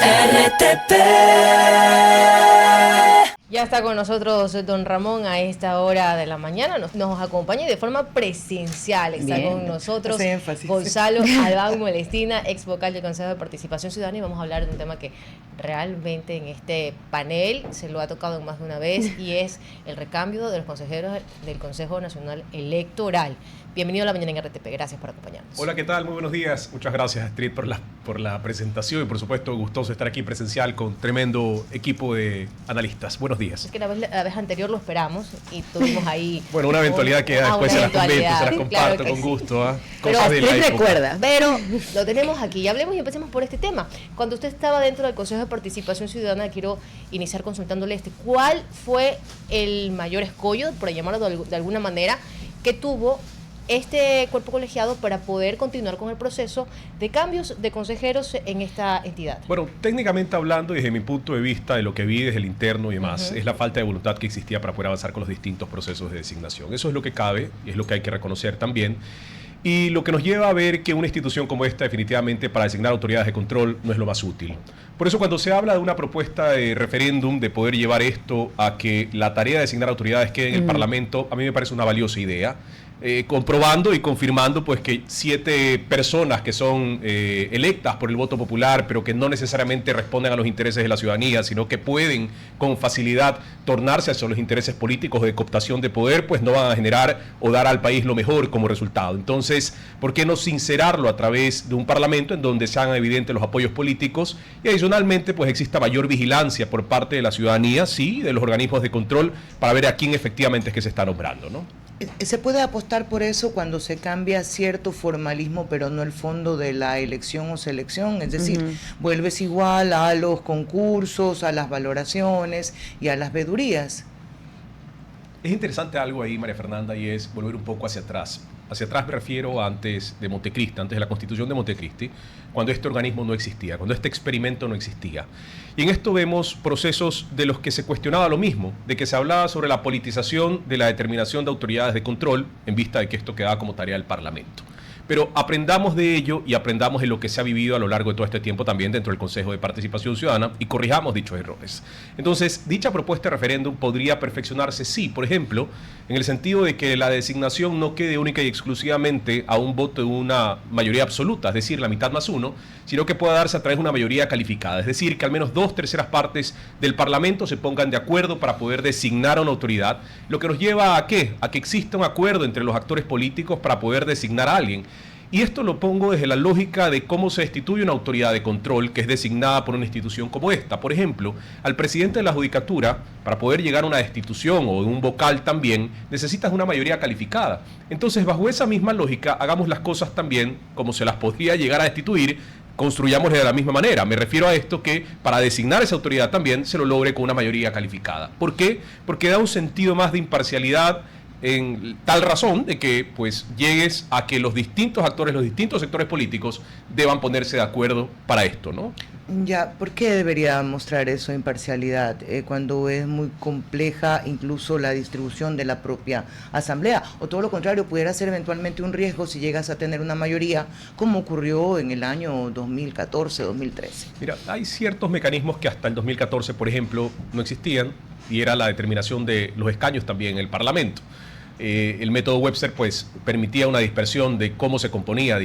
RTP. Ya está con nosotros don Ramón a esta hora de la mañana, nos acompaña de forma presencial. Está Bien, con nosotros Gonzalo Albán Molestina, ex vocal del Consejo de Participación Ciudadana, y vamos a hablar de un tema que realmente en este panel se lo ha tocado más de una vez, y es el recambio de los consejeros del Consejo Nacional Electoral. Bienvenido a la mañana en RTP, gracias por acompañarnos. Hola, ¿qué tal? Muy buenos días. Muchas gracias, Astrid, por la presentación y por supuesto gustoso estar aquí presencial con tremendo equipo de analistas. Buenos días. Es que la vez anterior lo esperamos y tuvimos ahí... Bueno, una eventualidad que después se las comento, se las comparto claro con gusto. Cosas de la época. Recuerda, pero lo tenemos aquí. Hablemos y empecemos por este tema. Cuando usted estaba dentro del Consejo de Participación Ciudadana, quiero iniciar consultándole ¿cuál fue el mayor escollo, por llamarlo de alguna manera, que tuvo este cuerpo colegiado para poder continuar con el proceso de cambios de consejeros en esta entidad? Bueno, técnicamente hablando, desde mi punto de vista, de lo que vi desde el interno y demás, es la falta de voluntad que existía para poder avanzar con los distintos procesos de designación. Eso es lo que cabe y es lo que hay que reconocer también. Y lo que nos lleva a ver que una institución como esta, definitivamente, para designar autoridades de control, no es lo más útil. Por eso, cuando se habla de una propuesta de referéndum, de poder llevar esto a que la tarea de designar autoridades quede en el Parlamento, a mí me parece una valiosa idea. Comprobando y confirmando pues que 7 personas que son electas por el voto popular, pero que no necesariamente responden a los intereses de la ciudadanía, sino que pueden con facilidad tornarse hacia los intereses políticos de cooptación de poder, pues no van a generar o dar al país lo mejor como resultado. Entonces, ¿por qué no sincerarlo a través de un parlamento en donde se hagan evidentes los apoyos políticos y adicionalmente pues exista mayor vigilancia por parte de la ciudadanía, sí, de los organismos de control, para ver a quién efectivamente es que se está nombrando, ¿no? ¿Se puede apostar por eso cuando se cambia cierto formalismo, pero no el fondo de la elección o selección? Es decir, vuelves igual a los concursos, a las valoraciones y a las vedurías. Es interesante algo ahí, María Fernanda, y es volver un poco hacia atrás. Hacia atrás me refiero antes de Montecristi, antes de la Constitución de Montecristi, cuando este organismo no existía, cuando este experimento no existía. Y en esto vemos procesos de los que se cuestionaba lo mismo, de que se hablaba sobre la politización de la determinación de autoridades de control en vista de que esto quedaba como tarea del Parlamento. Pero aprendamos de ello y aprendamos de lo que se ha vivido a lo largo de todo este tiempo también dentro del Consejo de Participación Ciudadana y corrijamos dichos errores. Entonces, dicha propuesta de referéndum podría perfeccionarse, sí, por ejemplo, en el sentido de que la designación no quede única y exclusivamente a un voto de una mayoría absoluta, es decir, la mitad más uno, sino que pueda darse a través de una mayoría calificada, es decir, que al menos 2/3 partes del Parlamento se pongan de acuerdo para poder designar a una autoridad, lo que nos lleva ¿a qué? A que exista un acuerdo entre los actores políticos para poder designar a alguien. Y esto lo pongo desde la lógica de cómo se destituye una autoridad de control que es designada por una institución como esta. Por ejemplo, al presidente de la Judicatura, para poder llegar a una destitución o un vocal también, necesitas una mayoría calificada. Entonces, bajo esa misma lógica, hagamos las cosas también como se las podría llegar a destituir, construyámosle de la misma manera. Me refiero a esto que para designar esa autoridad también se lo logre con una mayoría calificada. ¿Por qué? Porque da un sentido más de imparcialidad, en tal razón de que pues llegues a que los distintos actores, los distintos sectores políticos deban ponerse de acuerdo para esto, ¿no? Ya, ¿por qué debería mostrar eso, imparcialidad, cuando es muy compleja incluso la distribución de la propia asamblea? O todo lo contrario, pudiera ser eventualmente un riesgo si llegas a tener una mayoría, como ocurrió en el año 2014, 2013. Mira, hay ciertos mecanismos que hasta el 2014, por ejemplo, no existían, y era la determinación de los escaños también en el Parlamento. El método Webster pues permitía una dispersión de cómo se componía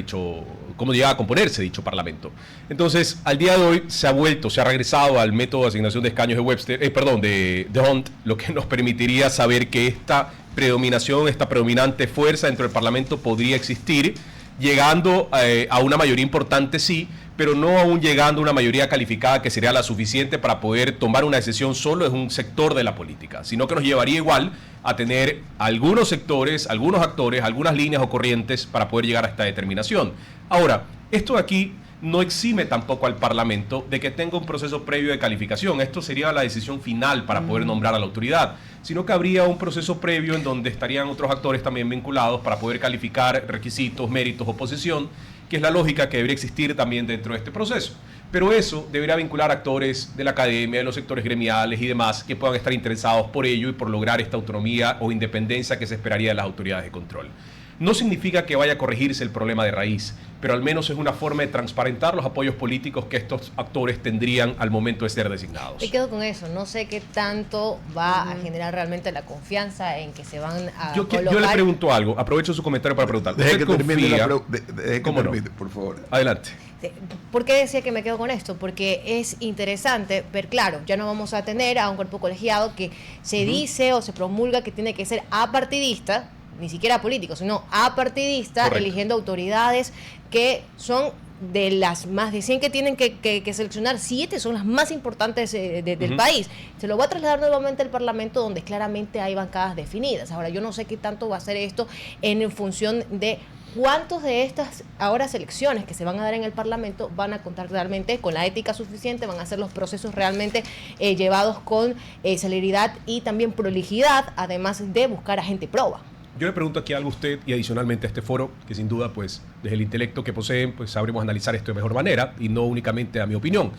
cómo llegaba a componerse dicho parlamento. Entonces, al día de hoy se ha regresado al método de asignación de escaños de Webster, de Hunt, lo que nos permitiría saber que esta predominación, esta predominante fuerza dentro del parlamento podría existir, llegando a una mayoría importante, sí, pero no aún llegando a una mayoría calificada que sería la suficiente para poder tomar una decisión solo en un sector de la política, sino que nos llevaría igual a tener algunos sectores, algunos actores, algunas líneas o corrientes para poder llegar a esta determinación. Ahora, esto de aquí no exime tampoco al Parlamento de que tenga un proceso previo de calificación. Esto sería la decisión final para poder nombrar a la autoridad, sino que habría un proceso previo en donde estarían otros actores también vinculados para poder calificar requisitos, méritos o posición, que es la lógica que debería existir también dentro de este proceso. Pero eso debería vincular actores de la academia, de los sectores gremiales y demás que puedan estar interesados por ello y por lograr esta autonomía o independencia que se esperaría de las autoridades de control. No significa que vaya a corregirse el problema de raíz, pero al menos es una forma de transparentar los apoyos políticos que estos actores tendrían al momento de ser designados. Me quedo con eso, no sé qué tanto va a generar realmente la confianza en que se van a Yo colocar. le pregunto algo, aprovecho su comentario para preguntar. Deje ¿Usted que termine confía? ¿Cómo no? por favor. Adelante. Sí. ¿Por qué decía que me quedo con esto? Porque es interesante ver, claro, ya no vamos a tener a un cuerpo colegiado que se dice o se promulga que tiene que ser apartidista, ni siquiera político, sino apartidista, Correcto. eligiendo autoridades que son de las más de 100 que tienen que seleccionar, 7 son las más importantes del país. Se lo va a trasladar nuevamente al Parlamento, donde claramente hay bancadas definidas. Ahora, yo no sé qué tanto va a ser esto en función de cuántos de estas ahora elecciones que se van a dar en el Parlamento van a contar realmente con la ética suficiente, van a ser los procesos realmente llevados con celeridad y también prolijidad, además de buscar a gente proba. Yo le pregunto aquí algo a usted y adicionalmente a este foro, que sin duda, pues, desde el intelecto que poseen, pues sabremos analizar esto de mejor manera y no únicamente a mi opinión.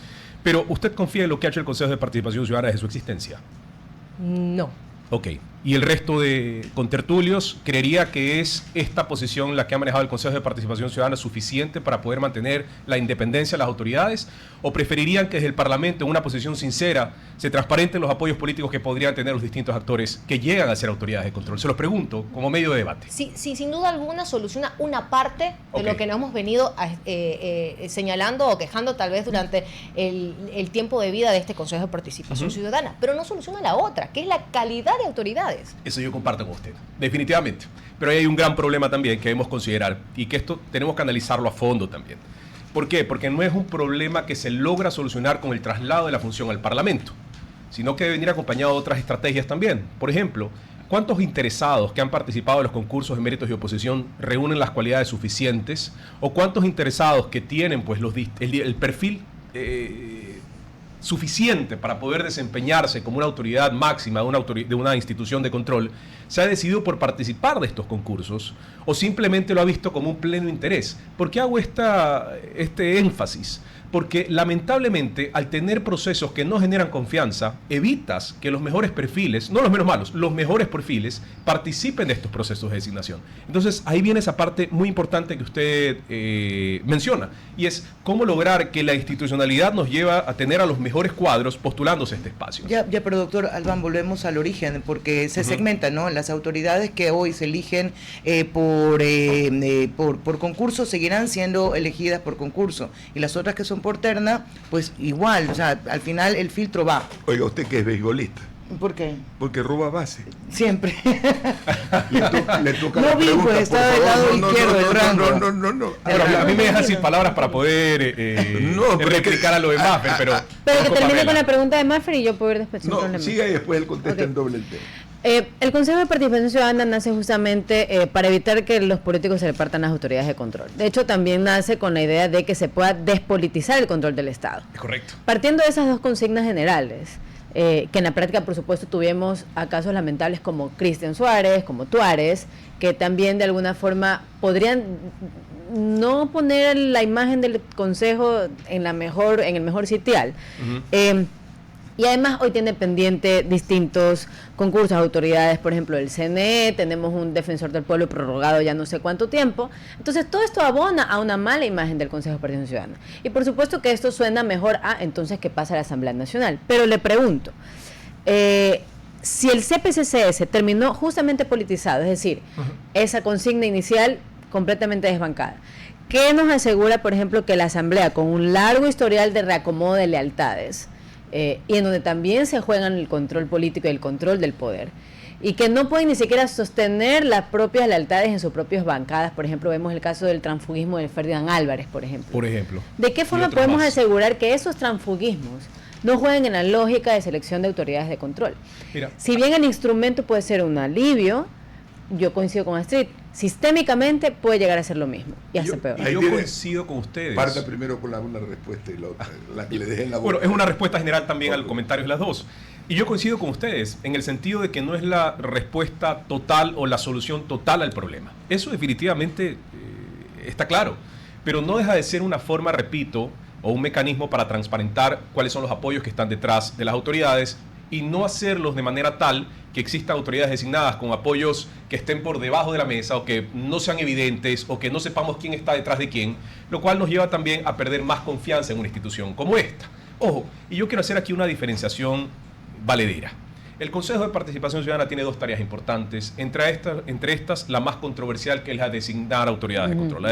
Pero, ¿usted confía en lo que ha hecho el Consejo de Participación Ciudadana desde su existencia? No. Ok. ¿Y el resto de contertulios creería que es esta posición la que ha manejado el Consejo de Participación Ciudadana suficiente para poder mantener la independencia de las autoridades? ¿O preferirían que desde el Parlamento, en una posición sincera, se transparenten los apoyos políticos que podrían tener los distintos actores que llegan a ser autoridades de control? Se los pregunto como medio de debate. Sí, sin duda alguna soluciona una parte de lo que nos hemos venido señalando o quejando tal vez durante el tiempo de vida de este Consejo de Participación Ciudadana, pero no soluciona la otra, que es la calidad de autoridades. Eso yo comparto con usted, definitivamente. Pero ahí hay un gran problema también que debemos considerar y que esto tenemos que analizarlo a fondo también. ¿Por qué? Porque no es un problema que se logra solucionar con el traslado de la función al Parlamento, sino que debe venir acompañado de otras estrategias también. Por ejemplo, ¿cuántos interesados que han participado en los concursos de méritos y oposición reúnen las cualidades suficientes? ¿O cuántos interesados que tienen pues el perfil suficiente para poder desempeñarse como una autoridad máxima de una institución de control, se ha decidido por participar de estos concursos o simplemente lo ha visto como un pleno interés? ¿Por qué hago este énfasis? Porque lamentablemente al tener procesos que no generan confianza, evitas que los mejores perfiles, no los menos malos, los mejores perfiles participen de estos procesos de designación. Entonces ahí viene esa parte muy importante que usted menciona, y es cómo lograr que la institucionalidad nos lleva a tener a los mejores cuadros postulándose a este espacio. Ya, pero doctor Albán, volvemos al origen, porque se segmentan, ¿no? Las autoridades que hoy se eligen por concurso seguirán siendo elegidas por concurso, y las otras que son por terna, pues igual, o sea, al final el filtro va. Oiga, usted que es beisbolista. ¿Por qué? Porque roba base. Siempre. Le toca No la vi, pregunta, pues, por estaba del favor. lado izquierdo del rango. No. Ahora, a mí me dejan sin palabras para poder pero replicar a lo de Maffer, pero Pero que termine Pamela. con la pregunta de Maffer y yo puedo ir después sin No, problema. siga y después él contesta Ok. en doble el tema. El Consejo de Participación Ciudadana nace justamente para evitar que los políticos se repartan las autoridades de control. De hecho, también nace con la idea de que se pueda despolitizar el control del Estado. Es correcto. Partiendo de esas dos consignas generales, que en la práctica, por supuesto, tuvimos a casos lamentables como Cristian Suárez, como Tuárez, que también de alguna forma podrían no poner la imagen del Consejo en el mejor sitial. Y además hoy tiene pendiente distintos concursos, autoridades, por ejemplo, el CNE, tenemos un defensor del pueblo prorrogado ya no sé cuánto tiempo. Entonces todo esto abona a una mala imagen del Consejo de Participación Ciudadana. Y por supuesto que esto suena mejor a entonces qué pasa a la Asamblea Nacional. Pero le pregunto, si el CPCCS terminó justamente politizado, es decir, esa consigna inicial completamente desbancada, ¿qué nos asegura, por ejemplo, que la Asamblea, con un largo historial de reacomodo de lealtades, y en donde también se juegan el control político y el control del poder, y que no pueden ni siquiera sostener las propias lealtades en sus propias bancadas? Por ejemplo, vemos el caso del transfugismo de Ferdinand Álvarez, por ejemplo. ¿De qué forma podemos asegurar que esos transfugismos no jueguen en la lógica de selección de autoridades de control? Mira, Si bien el instrumento puede ser un alivio, yo coincido con Astrid, sistémicamente puede llegar a ser lo mismo y hasta peor. Ahí yo tiene- coincido con ustedes. Parta primero con una respuesta y la otra, la que le dejé en la boca. Bueno, es una respuesta general también al comentario de las dos. Y yo coincido con ustedes en el sentido de que no es la respuesta total o la solución total al problema. Eso definitivamente está claro. Pero no deja de ser una forma, repito, o un mecanismo para transparentar cuáles son los apoyos que están detrás de las autoridades y no hacerlos de manera tal que existan autoridades designadas con apoyos que estén por debajo de la mesa o que no sean evidentes o que no sepamos quién está detrás de quién, lo cual nos lleva también a perder más confianza en una institución como esta. Ojo, y yo quiero hacer aquí una diferenciación valedera. El Consejo de Participación Ciudadana tiene dos tareas importantes, entre estas la más controversial, que es la de designar autoridades de control,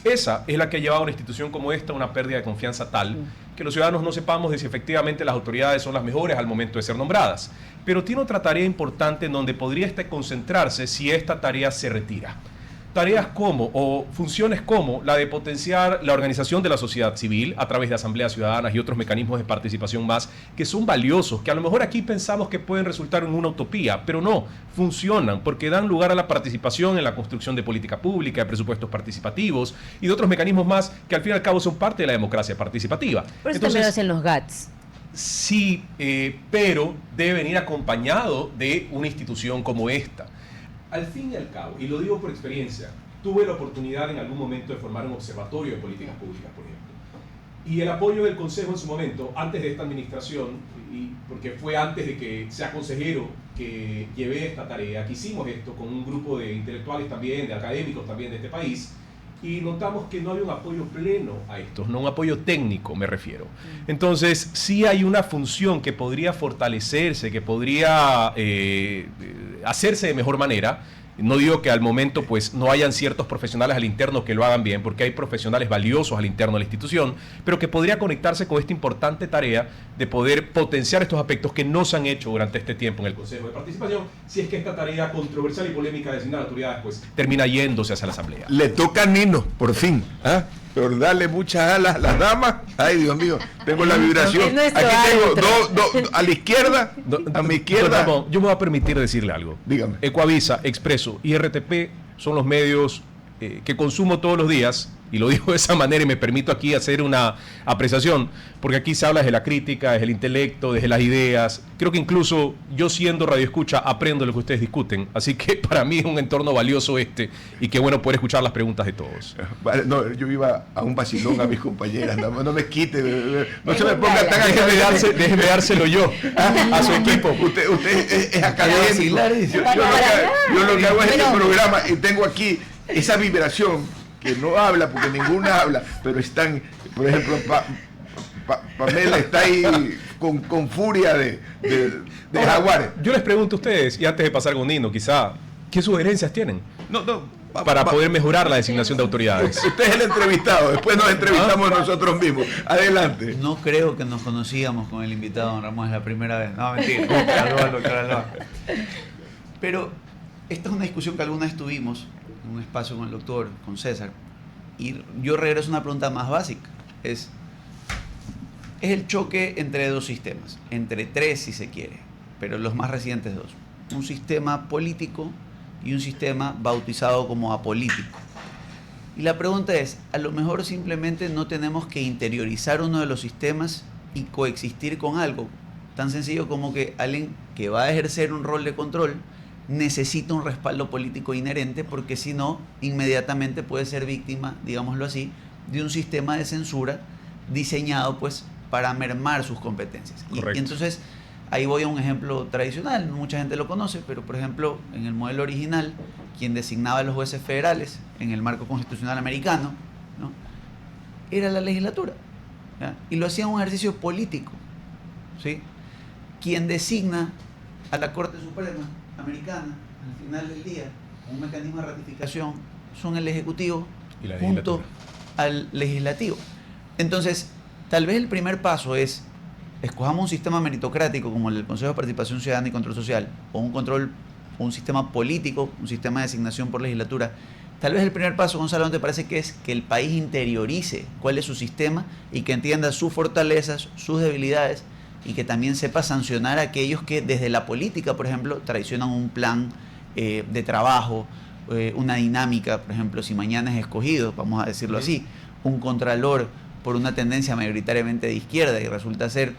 Esa es la que ha llevado a una institución como esta a una pérdida de confianza tal que los ciudadanos no sepamos de si efectivamente las autoridades son las mejores al momento de ser nombradas. Pero tiene otra tarea importante en donde podría concentrarse si esta tarea se retira. Tareas como, o funciones como, la de potenciar la organización de la sociedad civil a través de asambleas ciudadanas y otros mecanismos de participación más, que son valiosos, que a lo mejor aquí pensamos que pueden resultar en una utopía, pero no, funcionan porque dan lugar a la participación en la construcción de política pública, de presupuestos participativos y de otros mecanismos más que al fin y al cabo son parte de la democracia participativa. Por eso también lo hacen los GATS. Sí, pero debe venir acompañado de una institución como esta. Al fin y al cabo, y lo digo por experiencia, tuve la oportunidad en algún momento de formar un observatorio de políticas públicas, por ejemplo. Y el apoyo del Consejo en su momento, antes de esta administración, y porque fue antes de que sea consejero que llevé esta tarea, que hicimos esto con un grupo de intelectuales también, de académicos también de este país, y notamos que no había un apoyo pleno a esto, no un apoyo técnico me refiero. Entonces sí hay una función que podría fortalecerse, que podría hacerse de mejor manera. No digo que al momento pues no hayan ciertos profesionales al interno que lo hagan bien, porque hay profesionales valiosos al interno de la institución, pero que podría conectarse con esta importante tarea de poder potenciar estos aspectos que no se han hecho durante este tiempo en el Consejo de Participación, si es que esta tarea controversial y polémica de designar autoridades pues termina yéndose hacia la Asamblea. Le toca a Nino, por fin. Por darle muchas alas a las damas. Ay, Dios mío, tengo la vibración. Aquí tengo dos a la izquierda, a mi izquierda. Ramón, yo me voy a permitir decirle algo. Dígame. Ecuavisa, Expreso y RTP son los medios que consumo todos los días, y lo digo de esa manera y me permito aquí hacer una apreciación, porque aquí se habla desde la crítica, desde el intelecto, desde las ideas. Creo que incluso yo siendo radioescucha aprendo lo que ustedes discuten, así que para mí es un entorno valioso y qué bueno poder escuchar las preguntas de todos. Vale, no, yo iba a un vacilón a mis compañeras, no me quite, no se me ponga tan Déjeme dárselo yo a su equipo. Usted es académico. Yo lo que hago es este programa y tengo aquí esa vibración que no habla porque ninguna habla, pero están, por ejemplo, Pamela está ahí con furia de jaguares. Yo les pregunto a ustedes, y antes de pasar con Nino, quizá, ¿qué sugerencias tienen para poder mejorar la designación de autoridades? Usted es el entrevistado, después nos entrevistamos nosotros mismos. Adelante. No creo que nos conocíamos con el invitado, don Ramón, es la primera vez. No, mentira, doctor. Pero esta es una discusión que alguna vez tuvimos en un espacio con el doctor, con César, y yo regreso a una pregunta más básica. Es el choque entre dos sistemas, entre tres si se quiere, pero los más recientes dos. Un sistema político y un sistema bautizado como apolítico. Y la pregunta es, a lo mejor simplemente no tenemos que interiorizar uno de los sistemas y coexistir con algo tan sencillo como que alguien que va a ejercer un rol de control necesita un respaldo político inherente, porque si no, inmediatamente puede ser víctima, digámoslo así, de un sistema de censura diseñado pues para mermar sus competencias. Y entonces ahí voy a un ejemplo tradicional, mucha gente lo conoce, pero por ejemplo en el modelo original, quien designaba a los jueces federales en el marco constitucional americano, ¿no?, era la legislatura, ¿ya? Y lo hacía un ejercicio político, ¿sí? Quien designa a la Corte Suprema americana al final del día, un mecanismo de ratificación, son el Ejecutivo junto al Legislativo. Entonces, tal vez el primer paso es, escojamos un sistema meritocrático como el del Consejo de Participación Ciudadana y Control Social, o un sistema político, un sistema de designación por legislatura. Tal vez el primer paso, Gonzalo, ¿no te parece que es que el país interiorice cuál es su sistema y que entienda sus fortalezas, sus debilidades, y que también sepa sancionar a aquellos que desde la política, por ejemplo, traicionan un plan de trabajo, una dinámica? Por ejemplo, si mañana es escogido, vamos a decirlo así, un contralor por una tendencia mayoritariamente de izquierda y resulta ser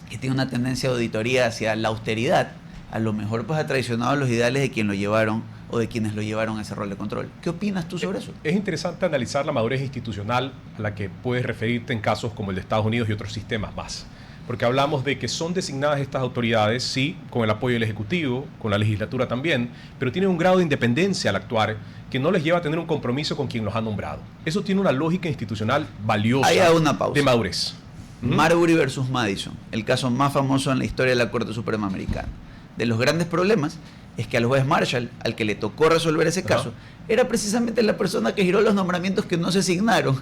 que tiene una tendencia de auditoría hacia la austeridad, a lo mejor pues ha traicionado los ideales de quien lo llevaron o de quienes lo llevaron a ese rol de control. ¿Qué opinas tú sobre eso? Es interesante analizar la madurez institucional a la que puedes referirte en casos como el de Estados Unidos y otros sistemas más. porque hablamos de que son designadas estas autoridades, sí, con el apoyo del Ejecutivo, con la legislatura también, pero tienen un grado de independencia al actuar que no les lleva a tener un compromiso con quien los ha nombrado. Eso tiene una lógica institucional valiosa. Ahí hago una pausa. De madurez. Marbury versus Madison, el caso más famoso en la historia de la Corte Suprema Americana. De los grandes problemas es que al juez Marshall, al que le tocó resolver ese caso, era precisamente la persona que giró los nombramientos que no se asignaron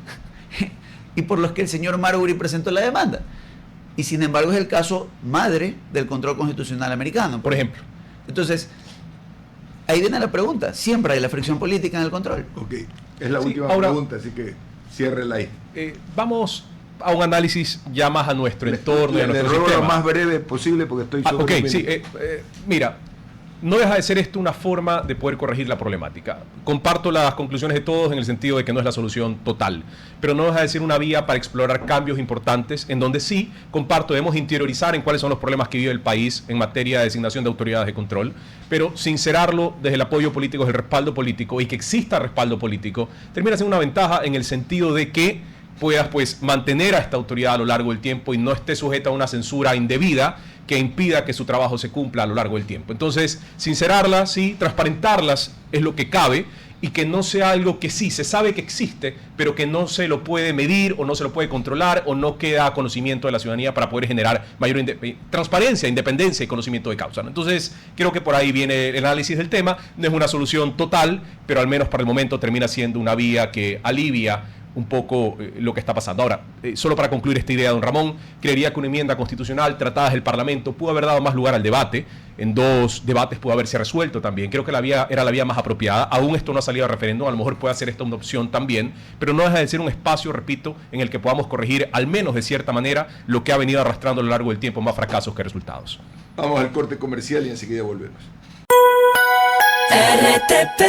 y por los que el señor Marbury presentó la demanda. Y sin embargo es el caso madre del control constitucional americano. Por ejemplo. Entonces, ahí viene la pregunta. Siempre hay la fricción política en el control. Ok, es la última ahora, pregunta, así que ciérrela ahí. Vamos a un análisis ya más a nuestro entorno y a nuestro ruego sistema. lo más breve posible porque estoy sobre Ok, sí, mira, no deja de ser esto una forma de poder corregir la problemática. Comparto las conclusiones de todos en el sentido de que no es la solución total, pero no deja de ser una vía para explorar cambios importantes en donde sí, comparto, debemos interiorizar en cuáles son los problemas que vive el país en materia de designación de autoridades de control, pero sincerarlo desde el apoyo político, desde el respaldo político, y que exista respaldo político, termina siendo una ventaja en el sentido de que puedas pues mantener a esta autoridad a lo largo del tiempo y no esté sujeta a una censura indebida que impida que su trabajo se cumpla a lo largo del tiempo. Entonces, sincerarlas, sí, transparentarlas es lo que cabe, y que no sea algo que sí, se sabe que existe, pero que no se lo puede medir o no se lo puede controlar o no queda a conocimiento de la ciudadanía para poder generar mayor transparencia, independencia y conocimiento de causa, ¿no? Entonces, creo que por ahí viene el análisis del tema. No es una solución total, pero al menos para el momento termina siendo una vía que alivia un poco lo que está pasando. Ahora, solo para concluir esta idea, don Ramón, creería que una enmienda constitucional tratada desde el Parlamento pudo haber dado más lugar al debate. En 2 debates pudo haberse resuelto también. Creo que la vía era la vía más apropiada. Aún esto no ha salido a referéndum, a lo mejor puede ser esta una opción también, pero no deja de ser un espacio, repito, en el que podamos corregir, al menos de cierta manera, lo que ha venido arrastrando a lo largo del tiempo más fracasos que resultados. Vamos al corte comercial y enseguida volvemos. RTP